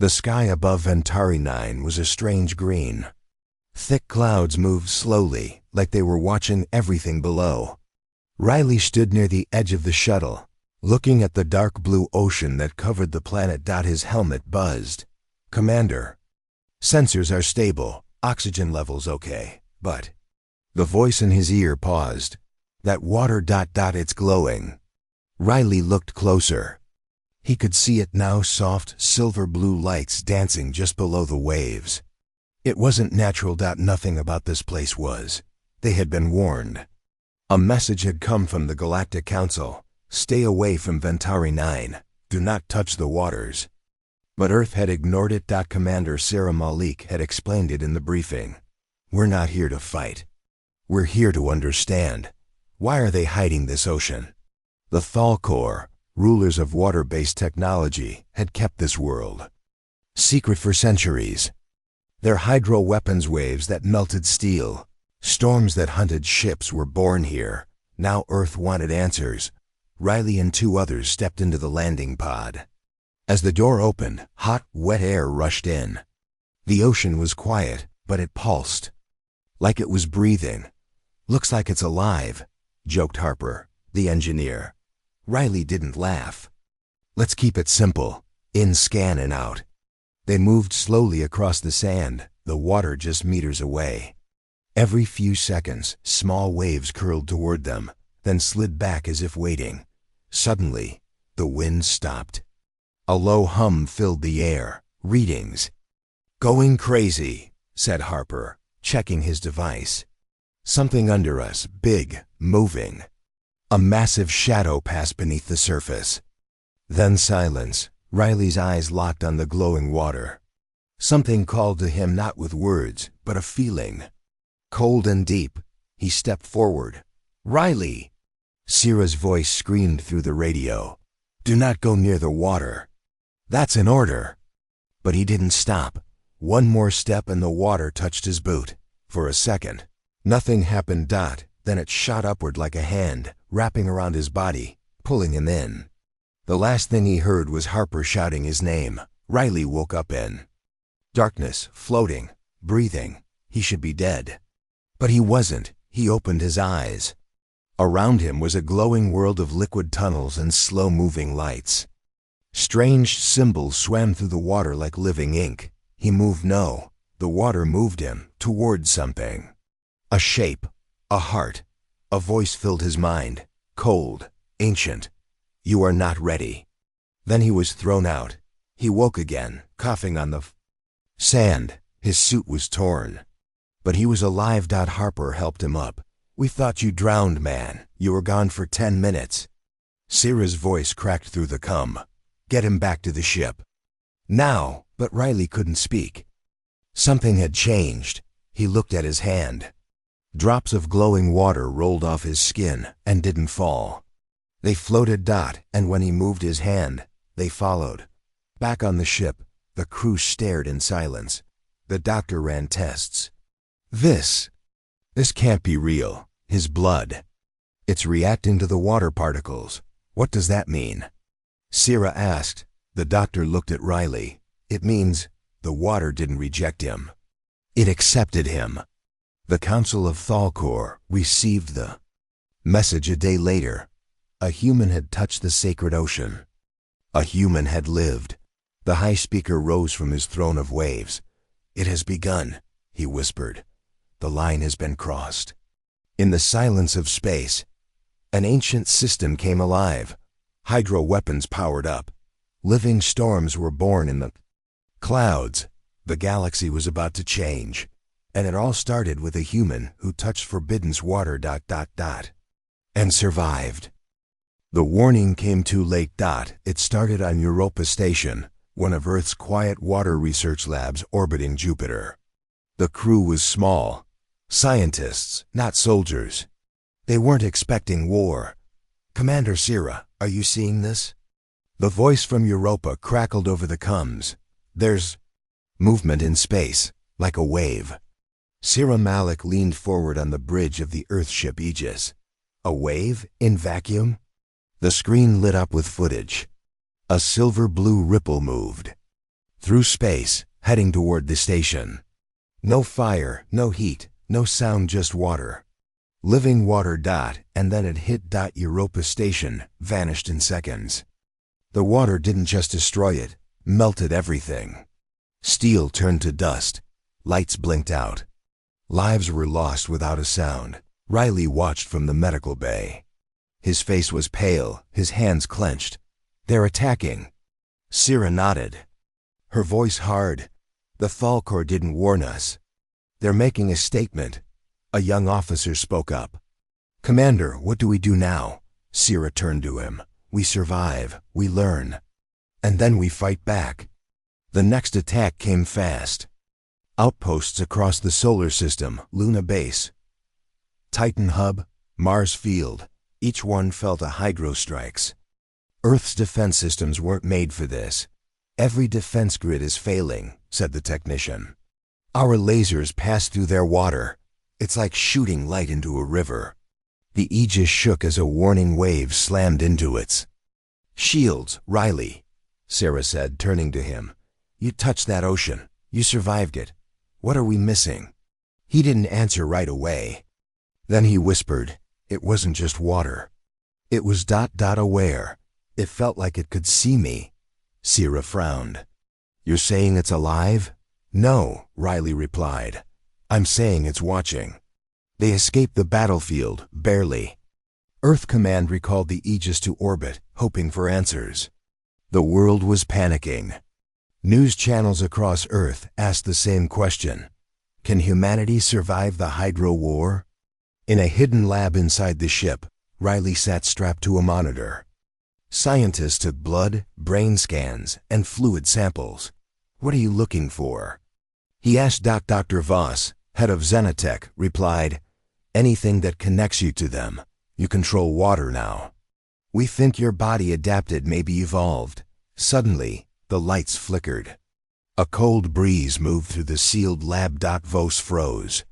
The sky above Ventari 9 was a strange green. Thick clouds moved slowly, like they were watching everything below. Riley stood near the edge of the shuttle, looking at the dark blue ocean that covered the planet. His helmet buzzed. "Commander, sensors are stable, oxygen levels okay, but..." The voice in his ear paused. "That water... it's glowing." Riley looked closer. He could see it now, soft, silver blue lights dancing just below the waves. It wasn't natural. Nothing about this place was. They had been warned. A message had come from the Galactic Council. Stay away from Ventari 9. Do not touch the waters. But Earth had ignored it. Commander Sarah Malik had explained it in the briefing. "We're not here to fight. We're here to understand. Why are they hiding this ocean?" The Thalkor, rulers of water-based technology, had kept this world secret for centuries. Their hydro-weapons waves that melted steel, storms that hunted ships were born here. Now Earth wanted answers. Riley and two others stepped into the landing pod. As the door opened, hot, wet air rushed in. The ocean was quiet, but it pulsed, like it was breathing. "Looks like it's alive," joked Harper, the engineer. Riley didn't laugh. "Let's keep it simple. In, scan, and out." They moved slowly across the sand, the water just meters away. Every few seconds, small waves curled toward them, then slid back as if waiting. Suddenly, the wind stopped. A low hum filled the air. "Readings." "Going crazy," said Harper, checking his device. "Something under us, big, moving." A massive shadow passed beneath the surface. Then silence. Riley's eyes locked on the glowing water. Something called to him, not with words, but a feeling. Cold and deep, he stepped forward. "Riley!" Sierra's voice screamed through the radio. "Do not go near the water." "That's an order." But he didn't stop. One more step and the water touched his boot. For a second, nothing happened. Then it shot upward like a hand, wrapping around his body, pulling him in. The last thing he heard was Harper shouting his name. Riley woke up in darkness, floating, breathing. He should be dead. But he wasn't. He opened his eyes. Around him was a glowing world of liquid tunnels and slow-moving lights. Strange symbols swam through the water like living ink. He moved. No, the water moved him toward something. A shape, a heart. A voice filled his mind, cold, ancient. "You are not ready." Then he was thrown out. He woke again, coughing on the sand. His suit was torn. But he was alive. Harper helped him up. "We thought you drowned, man. You were gone for 10 minutes. Sierra's voice cracked through the cum. "Get him back to the ship. Now." But Riley couldn't speak. Something had changed. He looked at his hand. Drops of glowing water rolled off his skin and didn't fall. They floated. And when he moved his hand, they followed. Back on the ship, the crew stared in silence. The doctor ran tests. This can't be real. His blood. It's reacting to the water particles. What does that mean?" Sierra asked. The doctor looked at Riley. "It means the water didn't reject him. It accepted him." The Council of Thalkor received the message a day later. A human had touched the sacred ocean. A human had lived. The high speaker rose from his throne of waves. "It has begun," he whispered. "The line has been crossed." In the silence of space, an ancient system came alive. Hydro weapons powered up. Living storms were born in the clouds. The galaxy was about to change. And it all started with a human who touched Forbidden's water... and survived. The warning came too late. It started on Europa Station, one of Earth's quiet water research labs orbiting Jupiter. The crew was small. Scientists, not soldiers. They weren't expecting war. "Commander Sierra, are you seeing this?" The voice from Europa crackled over the comms. "There's movement in space, like a wave." Sierra Malik leaned forward on the bridge of the Earthship Aegis. "A wave? In vacuum?" The screen lit up with footage. A silver-blue ripple moved. through space, heading toward the station. No fire, no heat, no sound, just water. Living water. And then it hit. Europa Station, vanished in seconds. The water didn't just destroy it, melted everything. Steel turned to dust. Lights blinked out. Lives were lost without a sound. Riley watched from the medical bay. His face was pale, his hands clenched. They're attacking. Sierra nodded. Her voice hard. The Thalkor didn't warn us. They're making a statement. A young officer spoke up. Commander, what do we do now? Sierra turned to him. We survive, we learn. And then we fight back. The next attack came fast. Outposts across the solar system, Luna Base, Titan Hub, Mars Field, each one felt a hydro strikes. Earth's defense systems weren't made for this. Every defense grid is failing, said the technician. Our lasers pass through their water. It's like shooting light into a river. The Aegis shook as a warning wave slammed into its shields. Riley, Sarah said, turning to him. You touched that ocean. You survived it. What are we missing? He didn't answer right away. Then he whispered, it wasn't just water. It was aware. It felt like it could see me. Sierra frowned. You're saying it's alive? No, Riley replied. I'm saying it's watching. They escaped the battlefield, barely. Earth Command recalled the Aegis to orbit, hoping for answers. The world was panicking. News channels across Earth asked the same question. Can humanity survive the Hydro War? In a hidden lab inside the ship, Riley sat strapped to a monitor. Scientists took blood, brain scans, and fluid samples. What are you looking for? He asked. Dr. Voss, head of Xenotech, replied, anything that connects you to them. You control water now. We think your body adapted, maybe evolved. Suddenly, the lights flickered. A cold breeze moved through the sealed lab. Voss froze.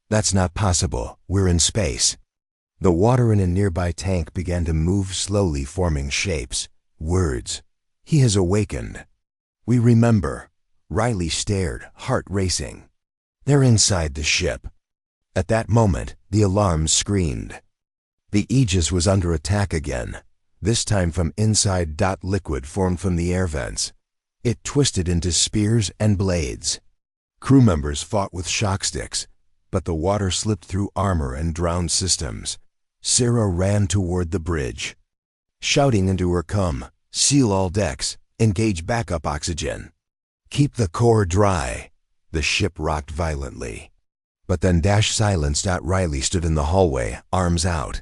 That's not possible. We're in space. The water in a nearby tank began to move slowly, forming shapes, words. He has awakened. We remember. Riley stared, heart racing. They're inside the ship. At that moment, the alarm screamed. The Aegis was under attack again, this time from inside. Liquid formed from the air vents. It twisted into spears and blades. Crew members fought with shock sticks, but the water slipped through armor and drowned systems. Sarah ran toward the bridge, shouting into her come, seal all decks, engage backup oxygen. Keep the core dry. The ship rocked violently. But then silence. Riley stood in the hallway, arms out.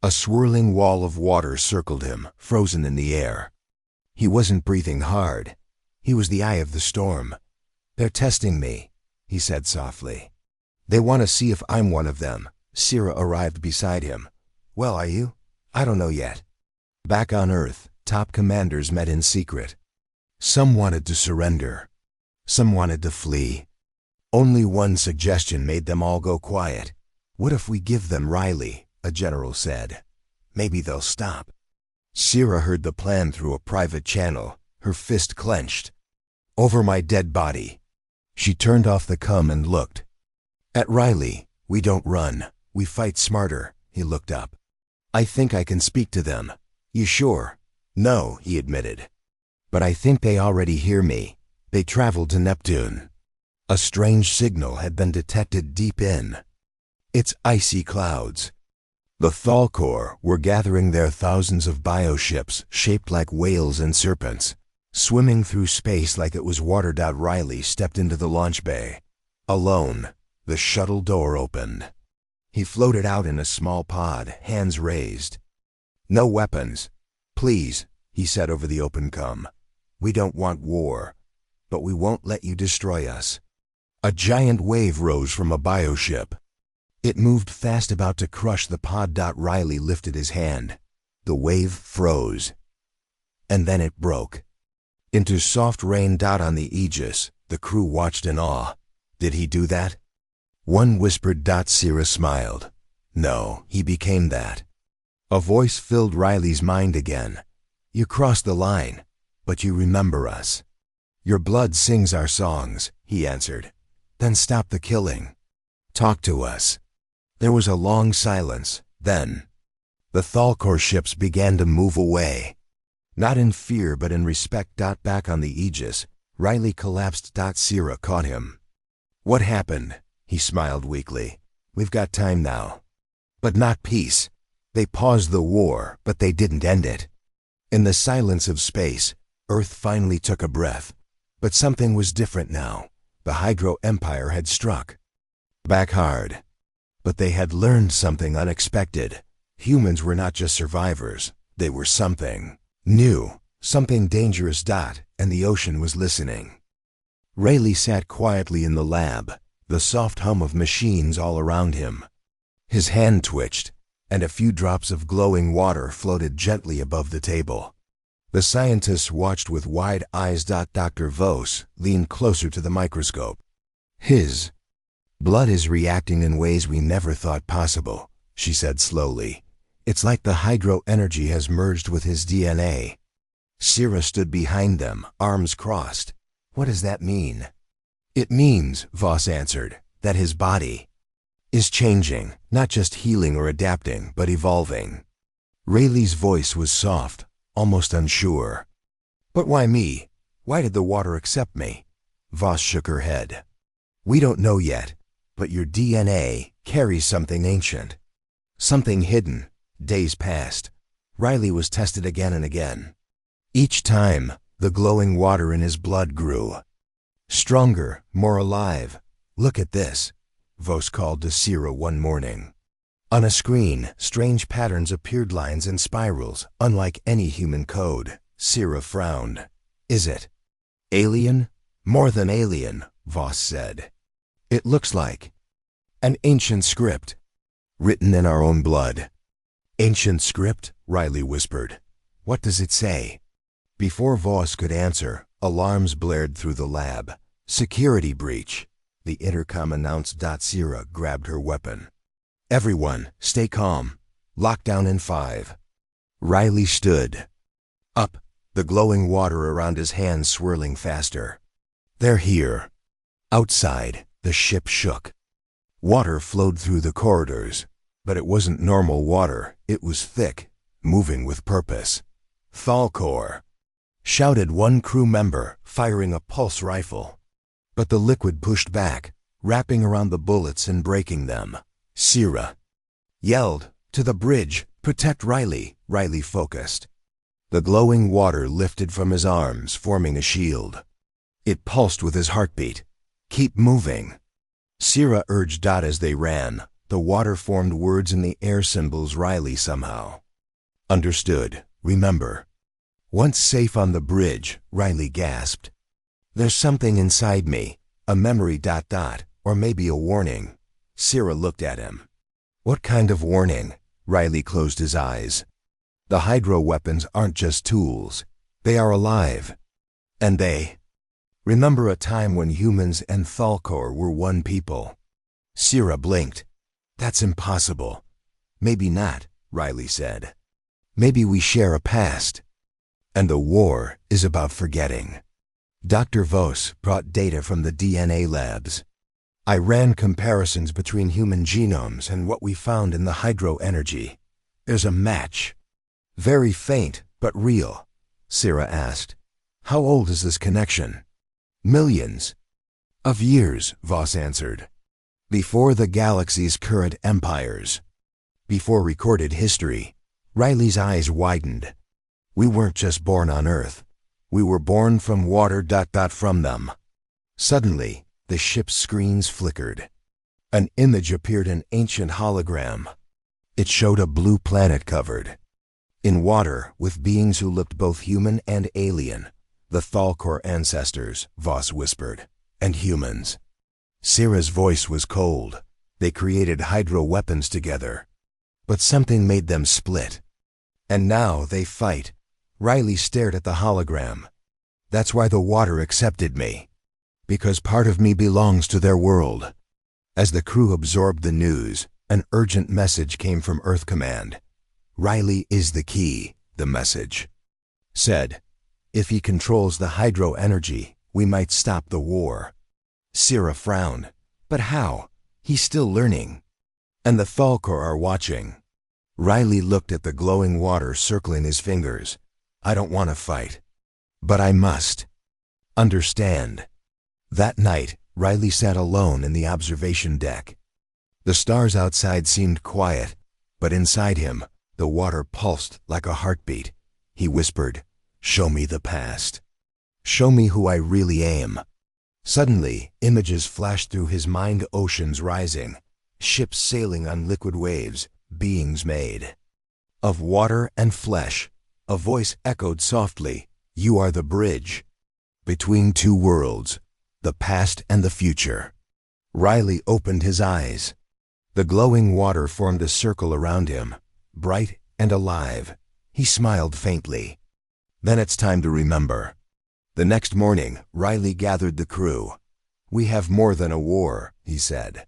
A swirling wall of water circled him, frozen in the air. He wasn't breathing hard. He was the eye of the storm. They're testing me, he said softly. They want to see if I'm one of them. Sierra arrived beside him. Well, are you? I don't know yet. Back on Earth, top commanders met in secret. Some wanted to surrender. Some wanted to flee. Only one suggestion made them all go quiet. What if we give them Riley? A general said. Maybe they'll stop. Sierra heard the plan through a private channel, her fist clenched. Over my dead body. She turned off the cum and looked. At Riley. We don't run. We fight smarter. He looked up. I think I can speak to them. You sure? No, he admitted. But I think they already hear me. They traveled to Neptune. A strange signal had been detected deep in its icy clouds. The Thalkor were gathering their thousands of bioships shaped like whales and serpents, swimming through space like it was water. Riley stepped into the launch bay. Alone, the shuttle door opened. He floated out in a small pod, hands raised. No weapons. Please, he said over the open cum. We don't want war, but we won't let you destroy us. A giant wave rose from a bioship. It moved fast, about to crush the pod. Riley lifted his hand. The wave froze. And then it broke. Into soft rain. On the Aegis, the crew watched in awe. Did he do that? One whispered. Sierra smiled. No, he became that. A voice filled Riley's mind again. You crossed the line, but you remember us. Your blood sings our songs, he answered. Then stop the killing. Talk to us. There was a long silence. Then the Thalkor ships began to move away. Not in fear, but in respect. Back on the Aegis, Riley collapsed. Sierra caught him. What happened? He smiled weakly. We've got time now. But not peace. They paused the war, but they didn't end it. In the silence of space, Earth finally took a breath. But something was different now. The Hydro Empire had struck back hard. But they had learned something unexpected. Humans were not just survivors. They were something new, something dangerous. And the ocean was listening. Rayleigh sat quietly in the lab, the soft hum of machines all around him. His hand twitched, and a few drops of glowing water floated gently above the table. The scientists watched with wide eyes. Dr. Vos leaned closer to the microscope. His blood is reacting in ways we never thought possible, she said slowly. It's like the hydro energy has merged with his DNA. Sierra stood behind them, arms crossed. What does that mean? It means, Vos answered, that his body is changing, not just healing or adapting, but evolving. Rayleigh's voice was soft, almost unsure. But why me? Why did the water accept me? Vos shook her head. We don't know yet, but your DNA carries something ancient. Something hidden. Days passed. Riley was tested again and again. Each time, the glowing water in his blood grew. Stronger, more alive. Look at this, Vos called to Sierra one morning. On a screen, strange patterns appeared, lines and spirals, unlike any human code. Sierra frowned. Is it alien? More than alien, Vos said. It looks like an ancient script, written in our own blood. Ancient script? Riley whispered. What does it say? Before Vos could answer, alarms blared through the lab. Security breach, the intercom announced. Sierra grabbed her weapon. Everyone, stay calm. Lockdown in 5. Riley stood up, the glowing water around his hands swirling faster. They're here. Outside, the ship shook. Water flowed through the corridors, but it wasn't normal water. It was thick, moving with purpose. Thalkor, shouted one crew member, firing a pulse rifle. But the liquid pushed back, wrapping around the bullets and breaking them. Sierra yelled, to the bridge, protect Riley. Riley focused. The glowing water lifted from his arms, forming a shield. It pulsed with his heartbeat. Keep moving, Sierra urged. As they ran, the water formed words in the air, symbols. Riley somehow understood. Remember. Once safe on the bridge, Riley gasped. There's something inside me, a memory. Or maybe a warning. Sierra looked at him. What kind of warning? Riley closed his eyes. The hydro weapons aren't just tools. They are alive. And they remember a time when humans and Thalkor were one people. Sierra blinked. That's impossible. Maybe not, Riley said. Maybe we share a past. And the war is about forgetting. Dr. Vos brought data from the DNA labs. I ran comparisons between human genomes and what we found in the hydro energy. There's a match. Very faint, but real. Sierra asked. How old is this connection? Millions of years, Vos answered. Before the galaxy's current empires. Before recorded history. Riley's eyes widened. We weren't just born on Earth. We were born from water. From them. Suddenly, the ship's screens flickered. An image appeared, an ancient hologram. It showed a blue planet covered in water with beings who looked both human and alien. The Thalkor ancestors, Vos whispered, and humans. Sierra's voice was cold. They created hydro weapons together. But something made them split. And now they fight. Riley stared at the hologram. That's why the water accepted me. Because part of me belongs to their world. As the crew absorbed the news, an urgent message came from Earth Command. Riley is the key, the message said. If he controls the hydro energy, We might stop the war. Sira frowned. But how? He's still learning. And the Thalkor are watching. Riley looked at the glowing water circling his fingers. I don't want to fight. But I must. Understand. That night, Riley sat alone in the observation deck. The stars outside seemed quiet, but inside him, the water pulsed like a heartbeat. He whispered, "Show me the past. Show me who I really am." Suddenly, images flashed through his mind, oceans rising, ships sailing on liquid waves, beings made of water and flesh. A voice echoed softly, "You are the bridge between two worlds, the past and the future." Riley opened his eyes. The glowing water formed a circle around him, bright and alive. He smiled faintly. Then it's time to remember. The next morning, Riley gathered the crew. "We have more than a war," he said.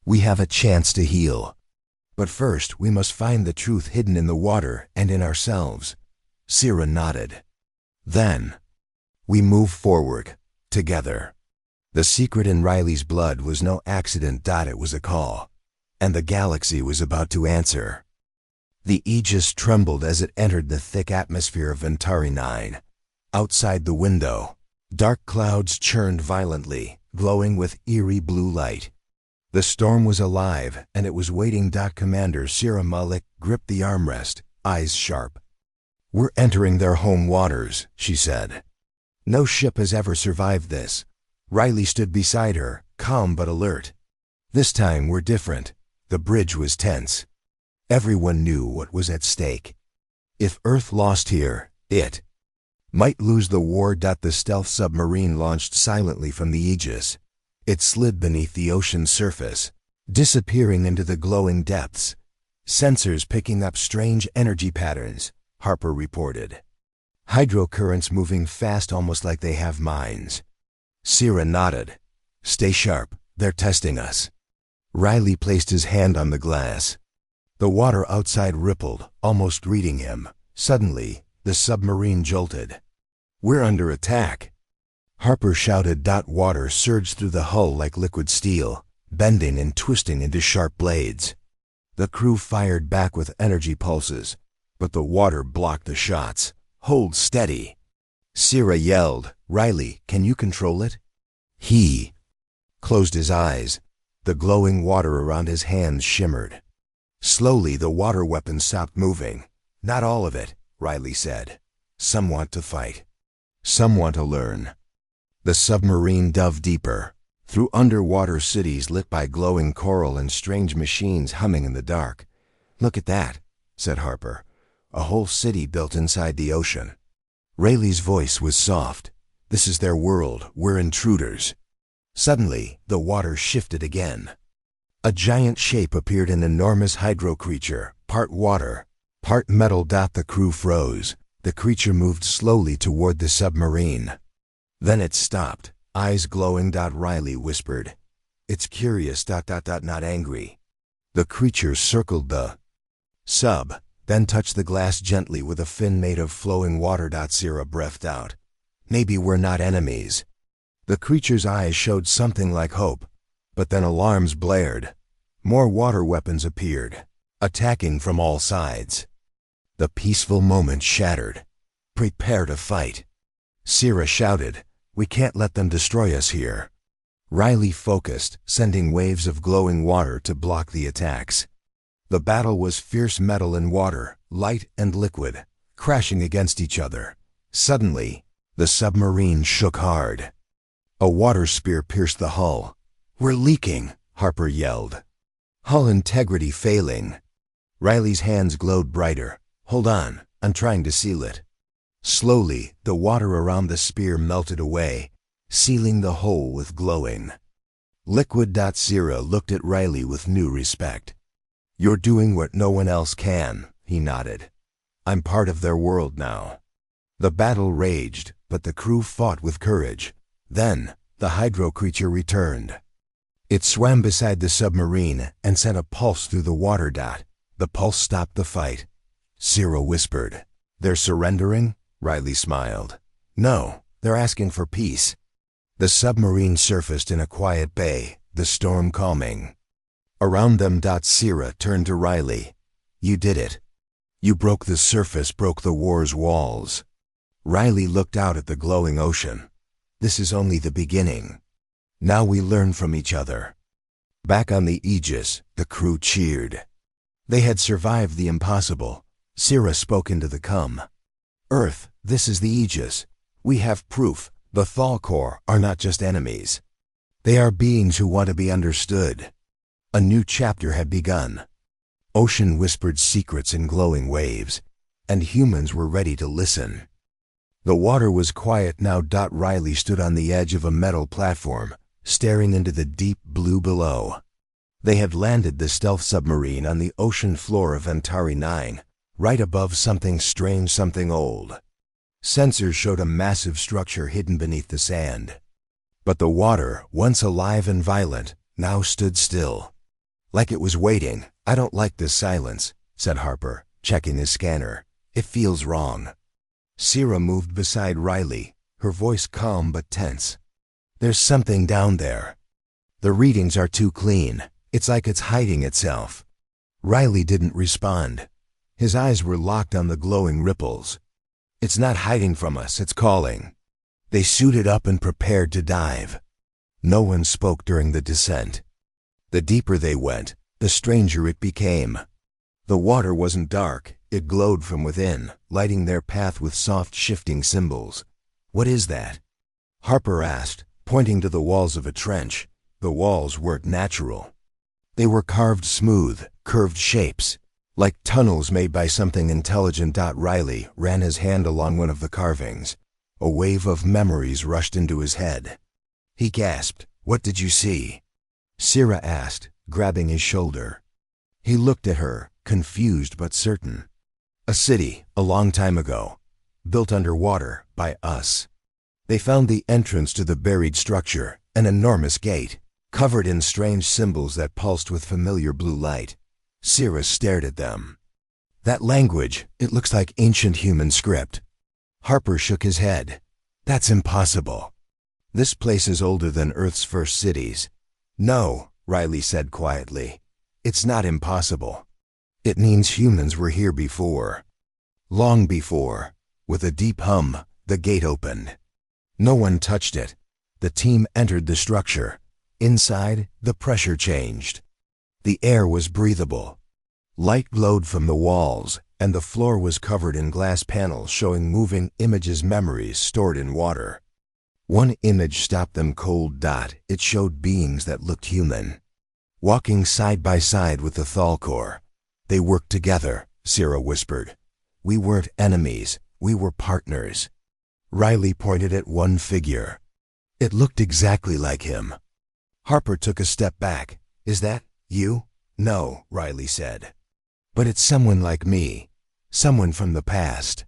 "We have a chance to heal. But first, we must find the truth hidden in the water and in ourselves." Sira nodded. "Then, we move forward, together." The secret in Riley's blood was no accident. It was a call. And the galaxy was about to answer. The Aegis trembled as it entered the thick atmosphere of Ventari 9. Outside the window, dark clouds churned violently, glowing with eerie blue light. The storm was alive, and it was waiting. Commander Sira Malik gripped the armrest, eyes sharp. "We're entering their home waters," she said. "No ship has ever survived this." Riley stood beside her, calm but alert. "This time we're different." The bridge was tense. Everyone knew what was at stake. If Earth lost here, it might lose the war. The stealth submarine launched silently from the Aegis. It slid beneath the ocean's surface, disappearing into the glowing depths. "Sensors picking up strange energy patterns," Harper reported. "Hydrocurrents moving fast, almost like they have minds." Sira nodded. "Stay sharp. They're testing us." Riley placed his hand on the glass. The water outside rippled, almost reading him. Suddenly, the submarine jolted. "We're under attack," Harper shouted. Water surged through the hull like liquid steel, bending and twisting into sharp blades. The crew fired back with energy pulses, but the water blocked the shots. "Hold steady," Sira yelled. "Riley, can you control it?" He closed his eyes. The glowing water around his hands shimmered. Slowly, the water weapon stopped moving. "Not all of it," Riley said. "Some want to fight. Some want to learn." The submarine dove deeper, through underwater cities lit by glowing coral and strange machines humming in the dark. "Look at that," said Harper. "A whole city built inside the ocean." Rayleigh's voice was soft. "This is their world. We're intruders." Suddenly, the water shifted again. A giant shape appeared, an enormous hydro creature, part water, part metal. The crew froze. The creature moved slowly toward the submarine. Then it stopped, eyes glowing. Riley whispered, "It's curious. Not angry." The creature circled the sub, then touched the glass gently with a fin made of flowing water. Sira breathed out. "Maybe we're not enemies." The creature's eyes showed something like hope, but then alarms blared. More water weapons appeared, attacking from all sides. The peaceful moment shattered. "Prepare to fight," Sira shouted. "We can't let them destroy us here." Riley focused, sending waves of glowing water to block the attacks. The battle was fierce, metal and water, light and liquid, crashing against each other. Suddenly, the submarine shook hard. A water spear pierced the hull. "We're leaking," Harper yelled. "Hull integrity failing." Riley's hands glowed brighter. "Hold on, I'm trying to seal it." Slowly, the water around the spear melted away, sealing the hole with glowing liquid. Sira looked at Riley with new respect. "You're doing what no one else can," he nodded. "I'm part of their world now." The battle raged, but the crew fought with courage. Then, the hydro creature returned. It swam beside the submarine and sent a pulse through the water. The pulse stopped the fight. Sira whispered, "They're surrendering?" Riley smiled. "No, they're asking for peace." The submarine surfaced in a quiet bay, the storm calming. Around them. Sierra turned to Riley. You did it. You broke the surface, broke the war's walls. Riley looked out at the glowing ocean. This is only the beginning. Now we learn from each other. Back on the Aegis, the crew cheered. They had survived the impossible. Sierra spoke into the come. Earth, this is the Aegis. We have proof. The Thalkor are not just enemies. They are beings who want to be understood. A new chapter had begun. Ocean whispered secrets in glowing waves, and humans were ready to listen. The water was quiet now. Riley stood on the edge of a metal platform, staring into the deep blue below. They had landed the stealth submarine on the ocean floor of Antari 9, right above something strange, something old. Sensors showed a massive structure hidden beneath the sand. But the water, once alive and violent, now stood still. Like it was waiting. I don't like this silence, said Harper, checking his scanner. It feels wrong. Sierra moved beside Riley, her voice calm but tense. There's something down there. The readings are too clean. It's like it's hiding itself. Riley didn't respond. His eyes were locked on the glowing ripples. It's not hiding from us, it's calling. They suited up and prepared to dive. No one spoke during the descent. The deeper they went, the stranger it became. The water wasn't dark, it glowed from within, lighting their path with soft shifting symbols. What is that? Harper asked, pointing to the walls of a trench. The walls weren't natural. They were carved smooth, curved shapes, like tunnels made by something intelligent. Riley ran his hand along one of the carvings. A wave of memories rushed into his head. He gasped, "What did you see?" Sierra asked, grabbing his shoulder. He looked at her, confused but certain. A city, a long time ago, built underwater by us. They found the entrance to the buried structure, an enormous gate, covered in strange symbols that pulsed with familiar blue light. Sierra stared at them. That language, it looks like ancient human script. Harper shook his head. That's impossible. This place is older than Earth's first cities. No, Riley said quietly. It's not impossible. It means humans were here before. Long before. With a deep hum, the gate opened. No one touched it. The team entered the structure. Inside, the pressure changed. The air was breathable. Light glowed from the walls, and the floor was covered in glass panels showing moving images, memories stored in water. One image stopped them cold. It showed beings that looked human. Walking side by side with the Thalkor. They worked together, Sierra whispered. We weren't enemies, we were partners. Riley pointed at one figure. It looked exactly like him. Harper took a step back. Is that you? No, Riley said. But it's someone like me. Someone from the past.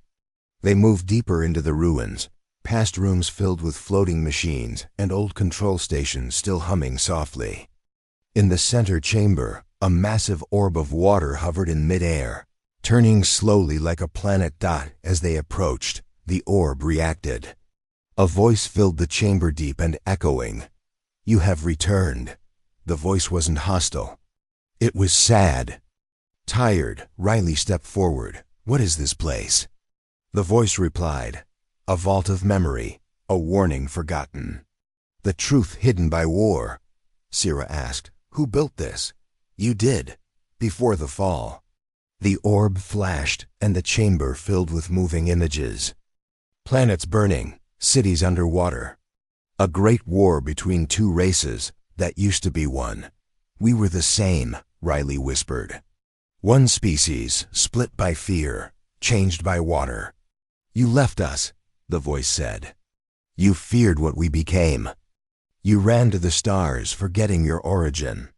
They moved deeper into the ruins, past rooms filled with floating machines and old control stations still humming softly. In the center chamber, a massive orb of water hovered in midair, turning slowly like a planet. As they approached, the orb reacted. A voice filled the chamber, deep and echoing. You have returned. The voice wasn't hostile. It was sad. Tired, Riley stepped forward. What is this place? The voice replied. A vault of memory, a warning forgotten. The truth hidden by war. Sierra asked, who built this? You did, before the fall. The orb flashed, and the chamber filled with moving images. Planets burning, cities underwater. A great war between two races that used to be one. We were the same, Riley whispered. One species, split by fear, changed by water. You left us, the voice said. You feared what we became. You ran to the stars, forgetting your origin.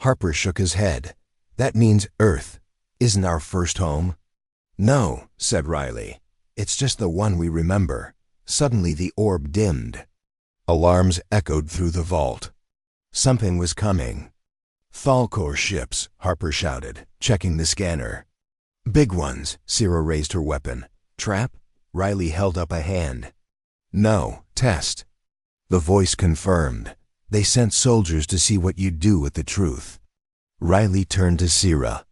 Harper shook his head. That means Earth isn't our first home. No, said Riley. It's just the one we remember. Suddenly the orb dimmed. Alarms echoed through the vault. Something was coming. Thalkor ships, Harper shouted, checking the scanner. Big ones, Sierra raised her weapon. Trap? Riley held up a hand. No, test. The voice confirmed. They sent soldiers to see what you'd do with the truth. Riley turned to Sira.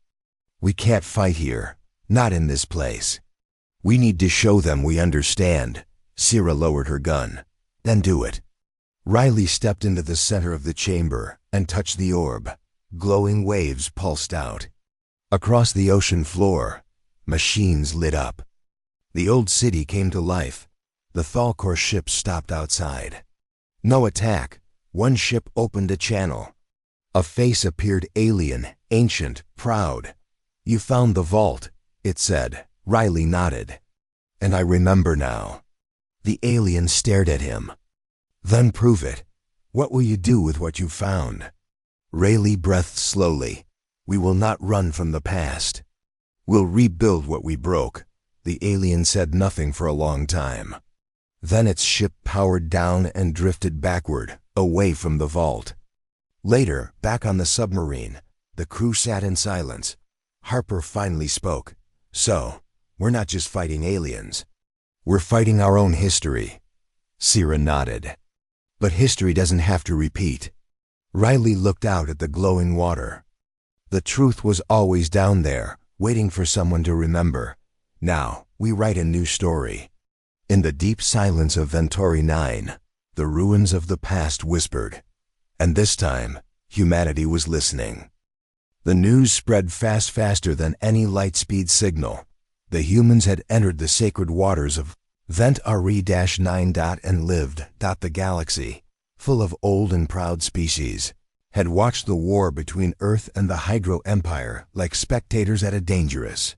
We can't fight here. Not in this place. We need to show them we understand. Sira lowered her gun. Then do it. Riley stepped into the center of the chamber and touched the orb. Glowing waves pulsed out. Across the ocean floor, machines lit up. The old city came to life. The Thalkor ships stopped outside. No attack. One ship opened a channel. A face appeared alien, ancient, proud. You found the vault, it said. Riley nodded. And I remember now. The alien stared at him. Then prove it. What will you do with what you found? Riley breathed slowly. We will not run from the past. We'll rebuild what we broke. The alien said nothing for a long time. Then its ship powered down and drifted backward, away from the vault. Later, back on the submarine, the crew sat in silence. Harper finally spoke. So, we're not just fighting aliens. We're fighting our own history. Sira nodded. But history doesn't have to repeat. Riley looked out at the glowing water. The truth was always down there, waiting for someone to remember. Now, we write a new story. In the deep silence of Ventori 9, the ruins of the past whispered. And this time, humanity was listening. The news spread faster than any light-speed signal. The humans had entered the sacred waters of Vent RE-9. And lived. The galaxy, full of old and proud species, had watched the war between Earth and the Hydro Empire like spectators at a dangerous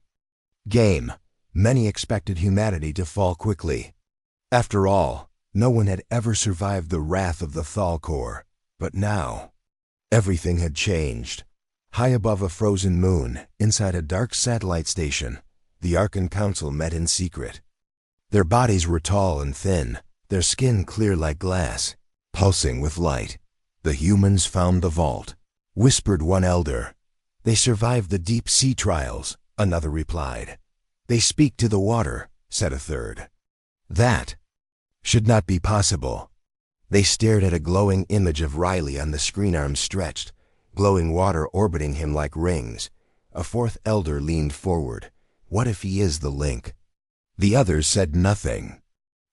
game. Many expected humanity to fall quickly. After all, no one had ever survived the wrath of the Thalkor. But now, everything had changed. High above a frozen moon, inside a dark satellite station, the Archon Council met in secret. Their bodies were tall and thin, their skin clear like glass, pulsing with light. The humans found the vault, whispered one elder. They survived the deep sea trials, another replied. They speak to the water, said a third. That should not be possible. They stared at a glowing image of Riley on the screen, arms stretched, glowing water orbiting him like rings. A fourth elder leaned forward. What if he is the link? The others said nothing,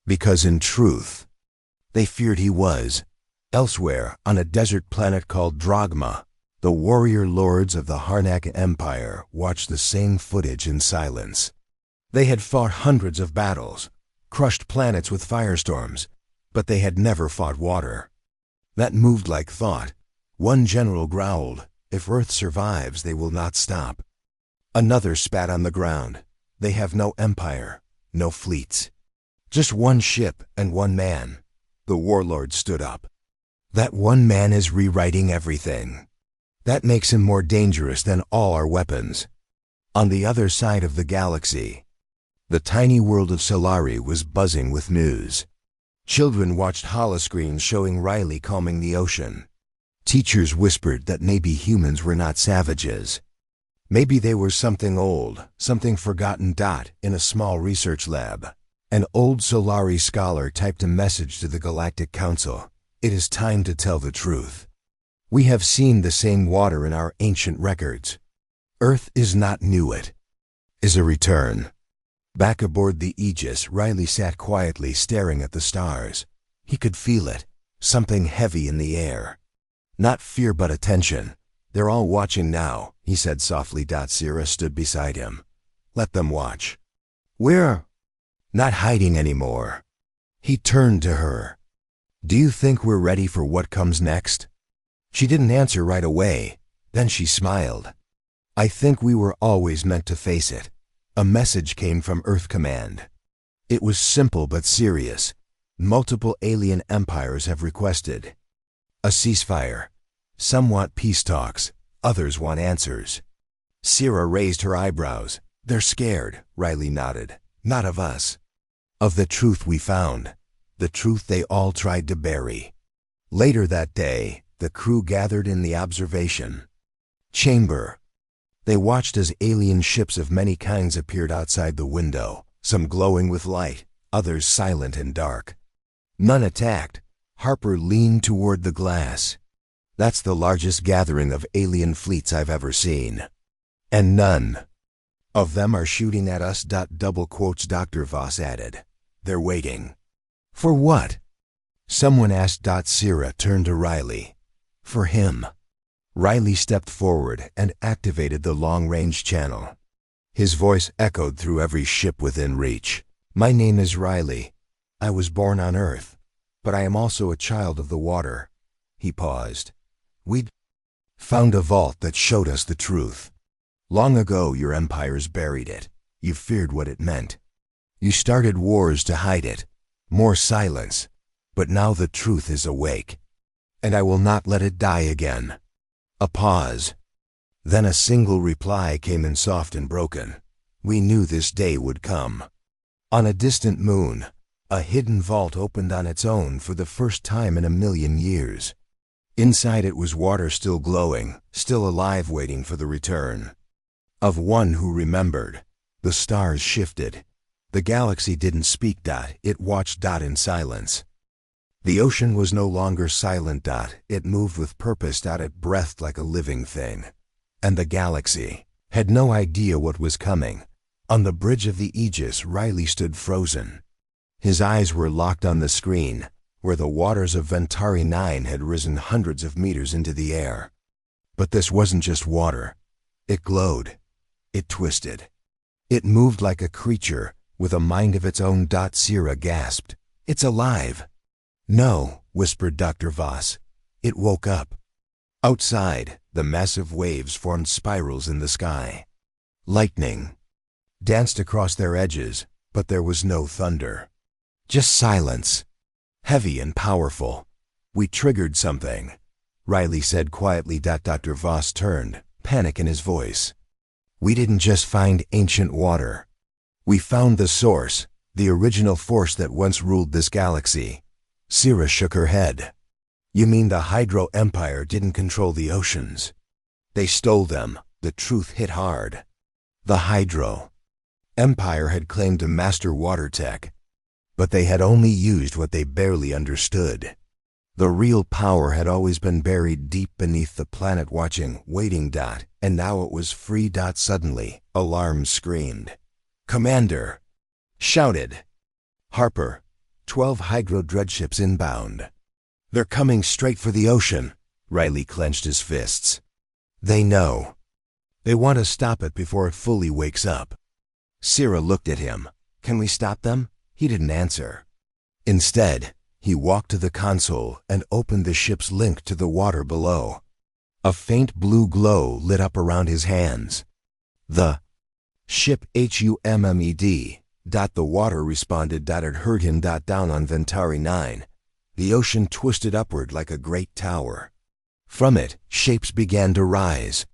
because in truth, they feared he was. Elsewhere, on a desert planet called Drogma, the warrior lords of the Harnack Empire watched the same footage in silence. They had fought hundreds of battles, crushed planets with firestorms, but they had never fought water. That moved like thought. One general growled, if Earth survives, they will not stop. Another spat on the ground. They have no empire, no fleets. Just one ship and one man. The warlord stood up. That one man is rewriting everything. That makes him more dangerous than all our weapons. On the other side of the galaxy, the tiny world of Solari was buzzing with news. Children watched holoscreens showing Riley calming the ocean. Teachers whispered that maybe humans were not savages. Maybe they were something old, something forgotten. In a small research lab, an old Solari scholar typed a message to the Galactic Council. It is time to tell the truth. We have seen the same water in our ancient records. Earth is not new, it is a return. Back aboard the Aegis, Riley sat quietly staring at the stars. He could feel it, something heavy in the air. Not fear but attention. They're all watching now, he said softly. Sira stood beside him. Let them watch. We're not hiding anymore. He turned to her. Do you think we're ready for what comes next? She didn't answer right away. Then she smiled. I think we were always meant to face it. A message came from Earth Command. It was simple but serious. Multiple alien empires have requested a ceasefire. Some want peace talks, others want answers. Sira raised her eyebrows. They're scared, Riley nodded. Not of us. Of the truth we found. The truth they all tried to bury. Later that day, the crew gathered in the observation chamber. They watched as alien ships of many kinds appeared outside the window, some glowing with light, others silent and dark. None attacked, Harper leaned toward the glass. That's the largest gathering of alien fleets I've ever seen. And none of them are shooting at us. Double quotes, Dr. Voss added. They're waiting. For what? Someone asked. Sierra turned to Riley. For him. Riley stepped forward and activated the long-range channel. His voice echoed through every ship within reach. My name is Riley. I was born on Earth, but I am also a child of the water. He paused. We'd found a vault that showed us the truth. Long ago, your empires buried it. You feared what it meant. You started wars to hide it. More silence. But now the truth is awake. And I will not let it die again. A pause. Then a single reply came in, soft and broken. We knew this day would come. On a distant moon, a hidden vault opened on its own for the first time in 1,000,000 years. Inside it was water still glowing, still alive, waiting for the return of one who remembered. The stars shifted. The galaxy didn't speak. It watched. In silence. The ocean was no longer silent. It moved with purpose. It breathed like a living thing. And the galaxy had no idea what was coming. On the bridge of the Aegis, Riley stood frozen. His eyes were locked on the screen, where the waters of Ventari 9 had risen hundreds of meters into the air. But this wasn't just water. It glowed. It twisted. It moved like a creature, with a mind of its own. Sierra gasped. It's alive. No, whispered Dr. Voss. It woke up. Outside, the massive waves formed spirals in the sky. Lightning danced across their edges, but there was no thunder. Just silence. Heavy and powerful. We triggered something, Riley said quietly. Dr. Voss turned, panic in his voice. We didn't just find ancient water. We found the source, the original force that once ruled this galaxy. Sierra shook her head. You mean the Hydro Empire didn't control the oceans? They stole them. The truth hit hard. The Hydro Empire had claimed to master water tech, but they had only used what they barely understood. The real power had always been buried deep beneath the planet, watching, waiting. And now it was free. Suddenly, alarms screamed. Commander! Shouted Harper. 12 Hydro dreadships inbound. They're coming straight for the ocean. Riley clenched his fists. They know. They want to stop it before it fully wakes up. Sierra looked at him. Can we stop them? He didn't answer. Instead, he walked to the console and opened the ship's link to the water below. A faint blue glow lit up around his hands. The ship HUMMED. The water responded. It heard him. Down on Ventari 9. The ocean twisted upward like a great tower. From it, shapes began to rise.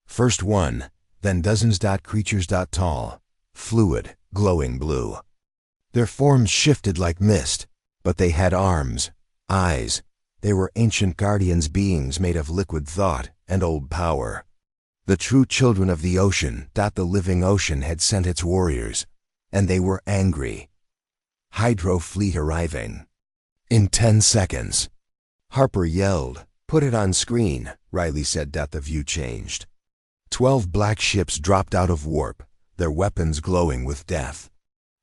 First one, then dozens. Creatures. Tall, fluid, glowing blue. Their forms shifted like mist, but they had arms, eyes. They were ancient guardians, beings made of liquid thought and old power. The true children of the ocean. The living ocean had sent its warriors, and they were angry. Hydro fleet arriving. In 10 seconds. Harper yelled. Put it on screen, Riley said. The view changed. 12 black ships dropped out of warp, their weapons glowing with death.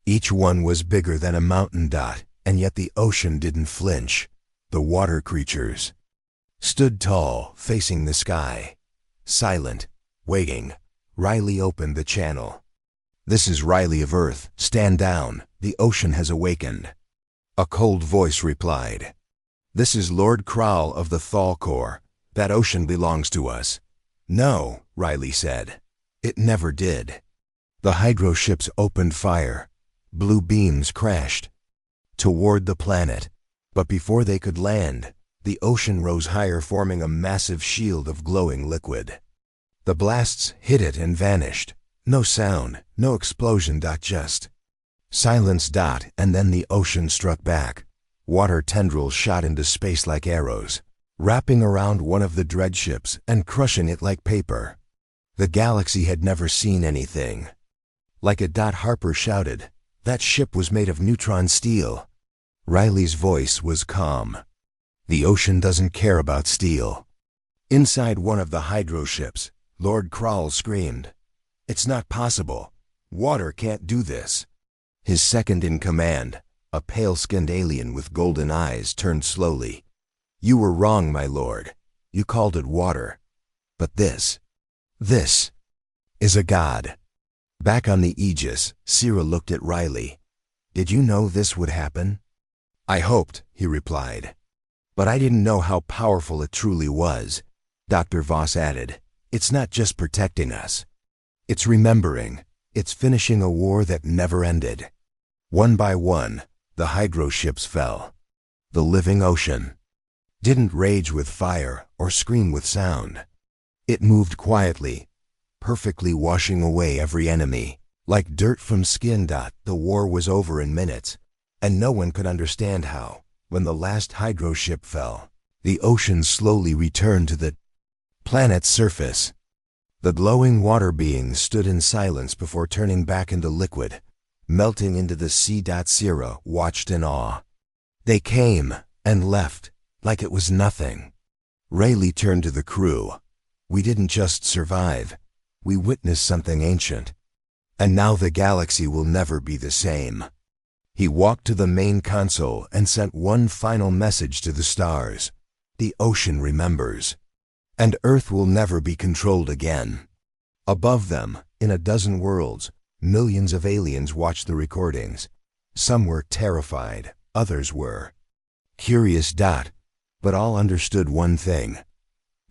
Each one was bigger than a mountain. And yet the ocean didn't flinch. The water creatures stood tall, facing the sky. Silent, waiting. Riley opened the channel. This is Riley of Earth. Stand down. The ocean has awakened. A cold voice replied. This is Lord Kral of the Thal Corps. That ocean belongs to us. No, Riley said. It never did. The hydro ships opened fire. Blue beams crashed toward the planet. But before they could land, the ocean rose higher, forming a massive shield of glowing liquid. The blasts hit it and vanished. No sound, no explosion. Just silence. And then the ocean struck back. Water tendrils shot into space like arrows, wrapping around one of the dreadships and crushing it like paper. The galaxy had never seen anything like it. Harper shouted. That ship was made of neutron steel. Riley's voice was calm. The ocean doesn't care about steel. Inside one of the hydro ships, Lord Krall screamed, "It's not possible. Water can't do this." His second-in-command, a pale-skinned alien with golden eyes, turned slowly. "You were wrong, my lord. You called it water. But this is a god." Back on the Aegis, Sira looked at Riley. "Did you know this would happen?" "I hoped," he replied. "But I didn't know how powerful it truly was." Dr. Voss added, "It's not just protecting us. It's remembering. It's finishing a war that never ended." One by one, the hydro ships fell. The living ocean didn't rage with fire or scream with sound. It moved quietly, perfectly washing away every enemy. Like dirt from skin. The war was over in minutes, and no one could understand how. When the last hydro ship fell, the ocean slowly returned to the planet's surface. The glowing water beings stood in silence before turning back into liquid, melting into the sea. Sira watched in awe. They came and left like it was nothing. Rayleigh turned to the crew. "We didn't just survive. We witnessed something ancient. And now the galaxy will never be the same." He walked to the main console and sent one final message to the stars. "The ocean remembers. And Earth will never be controlled again." Above them, in a dozen worlds, millions of aliens watched the recordings. Some were terrified, others were curious. But all understood one thing.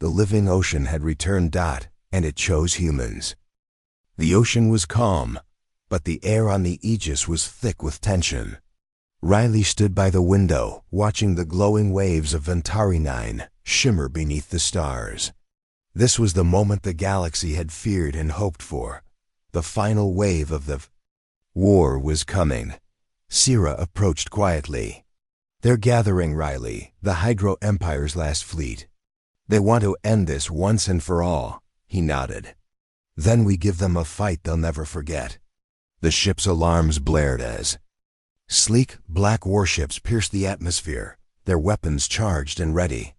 The living ocean had returned. And it chose humans. The ocean was calm, but the air on the Aegis was thick with tension. Riley stood by the window, watching the glowing waves of Ventari 9 shimmer beneath the stars. This was the moment the galaxy had feared and hoped for. The final wave of the war was coming. Sira approached quietly. "They're gathering, Riley, the Hydro Empire's last fleet. They want to end this once and for all." He nodded. "Then we give them a fight they'll never forget." The ship's alarms blared as sleek, black warships pierced the atmosphere, their weapons charged and ready.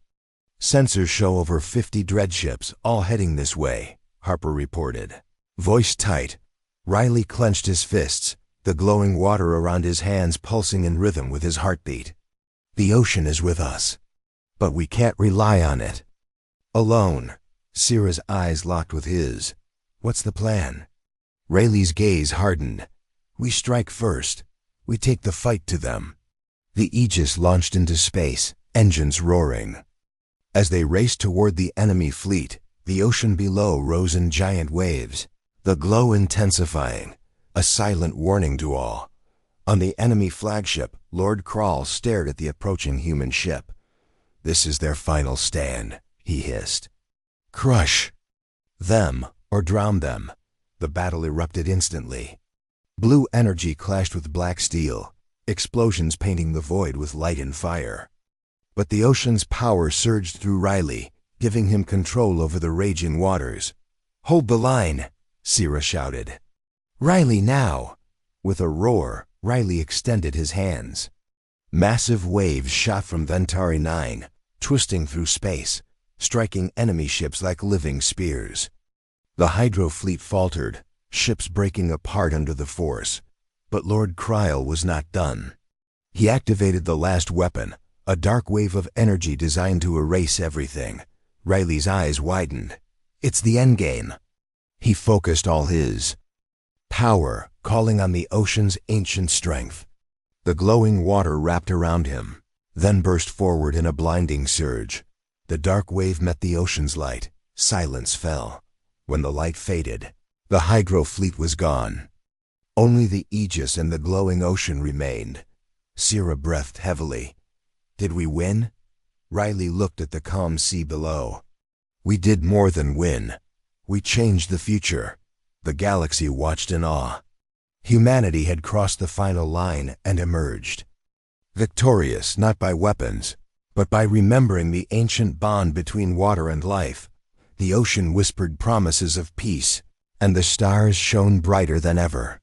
"Sensors show over 50 dreadships, all heading this way," Harper reported. Voice tight, Riley clenched his fists, the glowing water around his hands pulsing in rhythm with his heartbeat. "The ocean is with us, but we can't rely on it alone." Sira's eyes locked with his. "What's the plan?" Rayleigh's gaze hardened. "We strike first. We take the fight to them." The Aegis launched into space, engines roaring. As they raced toward the enemy fleet, the ocean below rose in giant waves, the glow intensifying, a silent warning to all. On the enemy flagship, Lord Krall stared at the approaching human ship. "This is their final stand," he hissed. "Crush them or drown them." The battle erupted instantly. Blue energy clashed with black steel, explosions painting the void with light and fire. But the ocean's power surged through Riley, giving him control over the raging waters. "Hold the line," Sira shouted. "Riley, now!" With a roar, Riley extended his hands. Massive waves shot from Ventari 9, twisting through space, striking enemy ships like living spears. The Hydro fleet faltered, ships breaking apart under the force. But Lord Krall was not done. He activated the last weapon, a dark wave of energy designed to erase everything. Riley's eyes widened. "It's the endgame." He focused all his power, calling on the ocean's ancient strength. The glowing water wrapped around him, then burst forward in a blinding surge. The dark wave met the ocean's light. Silence fell. When the light faded, the Hydro fleet was gone. Only the Aegis and the glowing ocean remained. Sira breathed heavily. "Did we win?" Riley looked at the calm sea below. "We did more than win. We changed the future." The galaxy watched in awe. Humanity had crossed the final line and emerged. Victorious not by weapons, but by remembering the ancient bond between water and life. The ocean whispered promises of peace, and the stars shone brighter than ever.